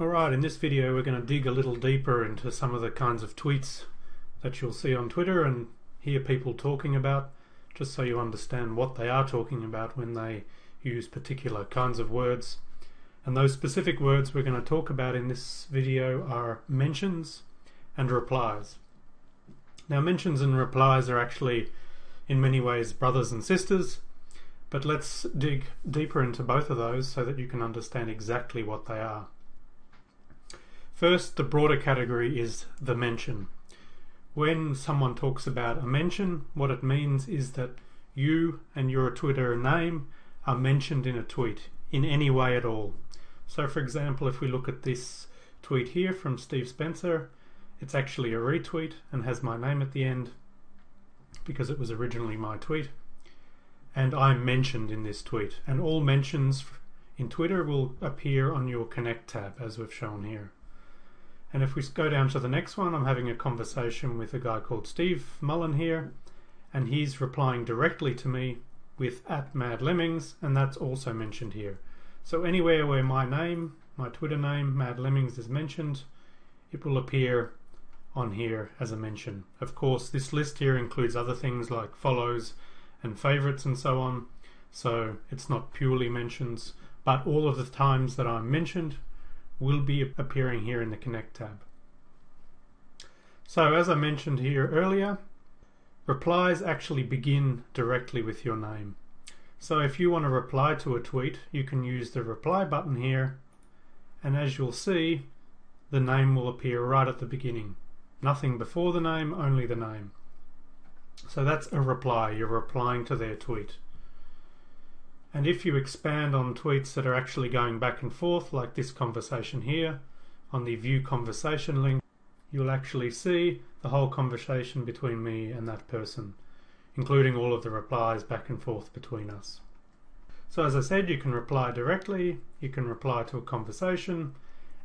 Alright, in this video we're going to dig a little deeper into some of the kinds of tweets that you'll see on Twitter and hear people talking about, just so you understand what they are talking about when they use particular kinds of words. And those specific words we're going to talk about in this video are mentions and replies. Now, mentions and replies are actually in many ways brothers and sisters, but let's dig deeper into both of those so that you can understand exactly what they are. First, the broader category is the mention. When someone talks about a mention, what it means is that you and your Twitter name are mentioned in a tweet in any way at all. So for example, if we look at this tweet here from Steve Spencer, it's actually a retweet and has my name at the end because it was originally my tweet, and I'm mentioned in this tweet, and all mentions in Twitter will appear on your Connect tab as we've shown here. And if we go down to the next one, I'm having a conversation with a guy called Steve Mullen here, and he's replying directly to me with @MadLemmings, and that's also mentioned here. So anywhere where my name, my Twitter name, Mad Lemmings, is mentioned, it will appear on here as a mention. Of course, this list here includes other things like follows and favorites and so on, so it's not purely mentions, but all of the times that I'm mentioned will be appearing here in the Connect tab. So as I mentioned here earlier, replies actually begin directly with your name. So if you want to reply to a tweet, you can use the reply button here, and as you'll see, the name will appear right at the beginning. Nothing before the name, only the name. So that's a reply. You're replying to their tweet. And if you expand on tweets that are actually going back and forth, like this conversation here, on the View Conversation link, you'll actually see the whole conversation between me and that person, including all of the replies back and forth between us. So as I said, you can reply directly, you can reply to a conversation,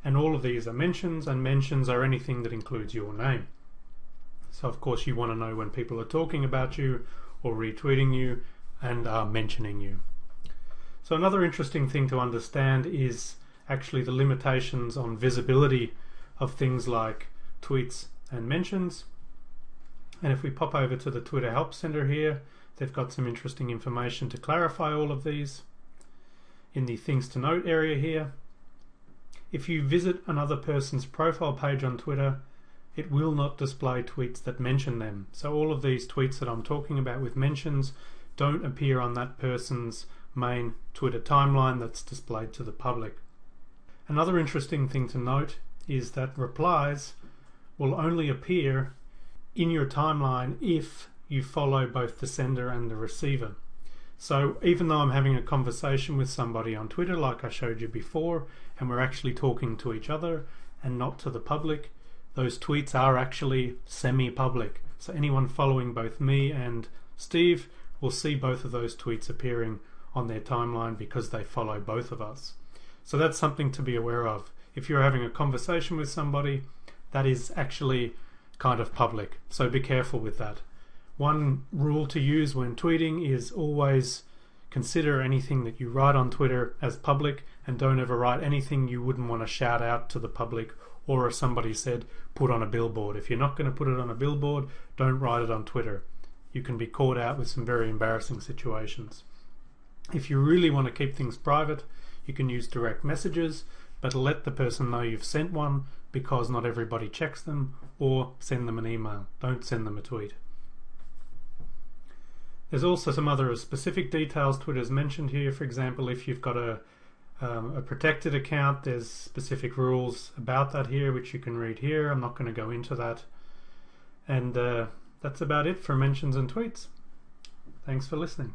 and all of these are mentions, and mentions are anything that includes your name. So of course you want to know when people are talking about you or retweeting you and are mentioning you. So another interesting thing to understand is actually the limitations on visibility of things like tweets and mentions. And if we pop over to the Twitter Help Center here, they've got some interesting information to clarify all of these. In the Things to Note area here, if you visit another person's profile page on Twitter, it will not display tweets that mention them. So all of these tweets that I'm talking about with mentions don't appear on that person's main Twitter timeline that's displayed to the public. Another interesting thing to note is that replies will only appear in your timeline if you follow both the sender and the receiver. So even though I'm having a conversation with somebody on Twitter like I showed you before, and we're actually talking to each other and not to the public, those tweets are actually semi-public. So anyone following both me and Steve will see both of those tweets appearing on their timeline because they follow both of us. So that's something to be aware of. If you're having a conversation with somebody, that is actually kind of public, so be careful with that. One rule to use when tweeting is always consider anything that you write on Twitter as public, and don't ever write anything you wouldn't want to shout out to the public, or as somebody said, put on a billboard. If you're not going to put it on a billboard, don't write it on Twitter. You can be caught out with some very embarrassing situations. If you really want to keep things private, you can use direct messages, but let the person know you've sent one because not everybody checks them, or send them an email. Don't send them a tweet. There's also some other specific details Twitter's mentioned here. For example, if you've got a protected account, there's specific rules about that here, which you can read here. I'm not going to go into that. And that's about it for mentions and tweets. Thanks for listening.